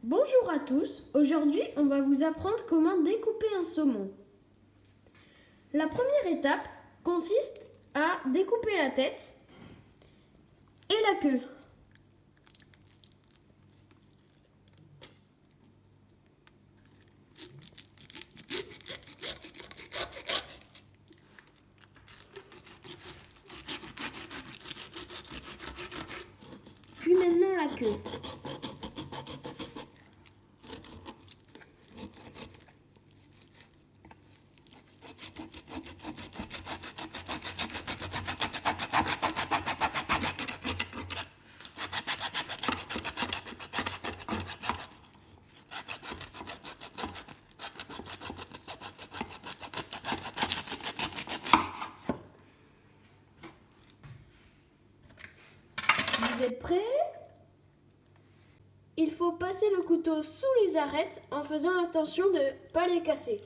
Bonjour à tous, aujourd'hui on va vous apprendre comment découper un saumon. La première étape consiste à découper la tête et la queue. Puis maintenant la queue. Vous êtes prêts? Il faut passer le couteau sous les arêtes en faisant attention de ne pas les casser.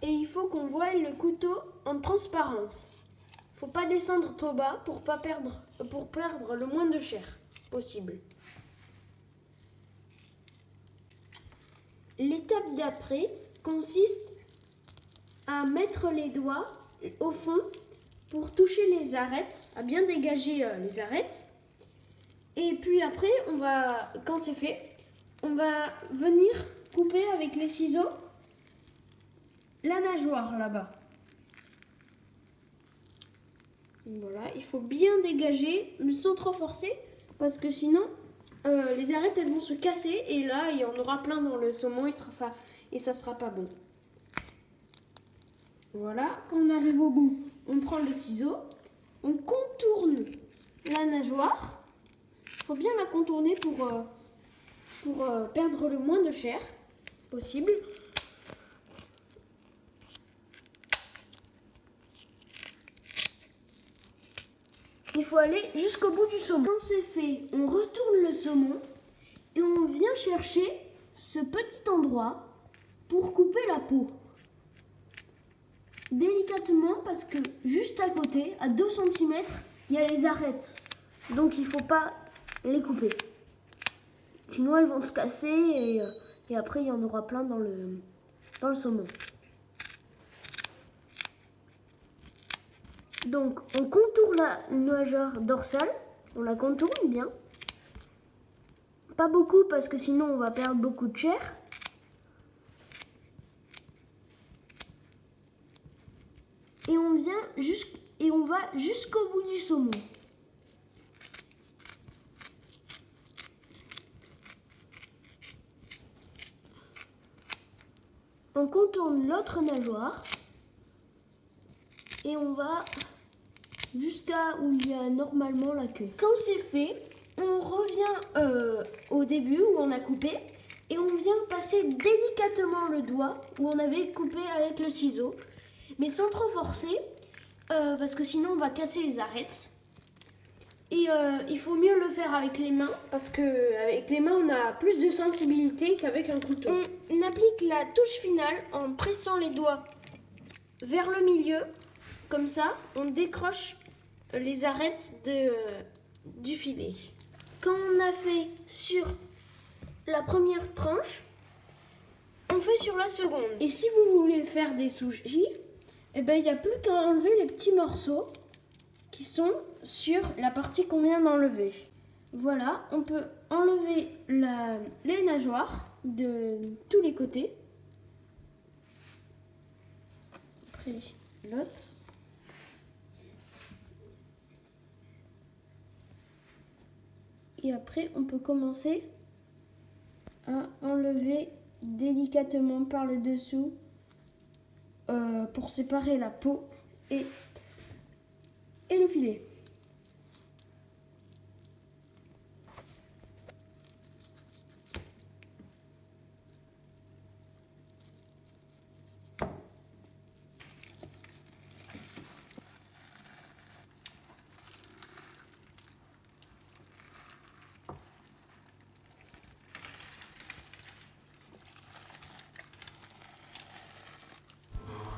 Et il faut qu'on voile le couteau en transparence. Il ne faut pas descendre trop bas pour perdre le moins de chair possible. L'étape d'après consiste à mettre les doigts au fond pour toucher les arêtes, à bien dégager les arêtes. Et puis après, quand c'est fait, on va venir couper avec les ciseaux la nageoire là-bas. Voilà, il faut bien dégager, mais sans trop forcer, parce que sinon, les arêtes elles vont se casser et là, il y en aura plein dans le saumon et ça sera pas bon. Voilà, quand on arrive au bout, on prend le ciseau, on contourne la nageoire. Il faut bien la contourner pour perdre le moins de chair possible. Il faut aller jusqu'au bout du saumon. Quand c'est fait, on retourne le saumon et on vient chercher ce petit endroit pour couper la peau. Délicatement parce que juste à côté, à 2 cm, il y a les arêtes. Donc il ne faut pas les couper. Sinon elles vont se casser et après il y en aura plein dans le saumon. Donc on contourne la nageoire dorsale, on la contourne bien. Pas beaucoup parce que sinon on va perdre beaucoup de chair. Et on va jusqu'au bout du saumon. On contourne l'autre nageoire et on va jusqu'à où il y a normalement la queue. Quand c'est fait, on revient au début où on a coupé et on vient passer délicatement le doigt où on avait coupé avec le ciseau, mais sans trop forcer parce que sinon on va casser les arêtes. Et il faut mieux le faire avec les mains parce qu'avec les mains on a plus de sensibilité qu'avec un couteau. On applique la touche finale en pressant les doigts vers le milieu. Comme ça, on décroche les arêtes du filet. Quand on a fait sur la première tranche, on fait sur la seconde. Et si vous voulez faire des sushis, il n'y a plus qu'à enlever les petits morceaux qui sont sur la partie qu'on vient d'enlever. Voilà, on peut enlever les nageoires de tous les côtés. Après l'autre. Et après, on peut commencer à enlever délicatement par le dessous pour séparer la peau et le filet.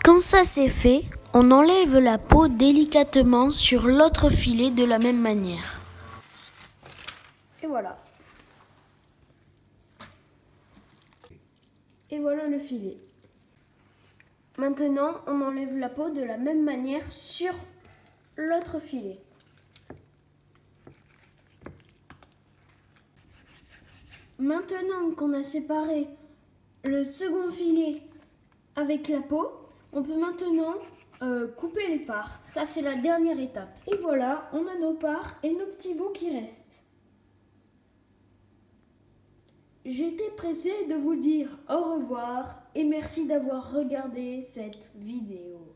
Quand ça c'est fait, On enlève la peau délicatement sur l'autre filet de la même manière. Et voilà. Et voilà le filet. Maintenant, on enlève la peau de la même manière sur l'autre filet. Maintenant qu'on a séparé le second filet avec la peau, on peut maintenant couper les parts. Ça, c'est la dernière étape. Et voilà, on a nos parts et nos petits bouts qui restent. J'étais pressée de vous dire au revoir et merci d'avoir regardé cette vidéo.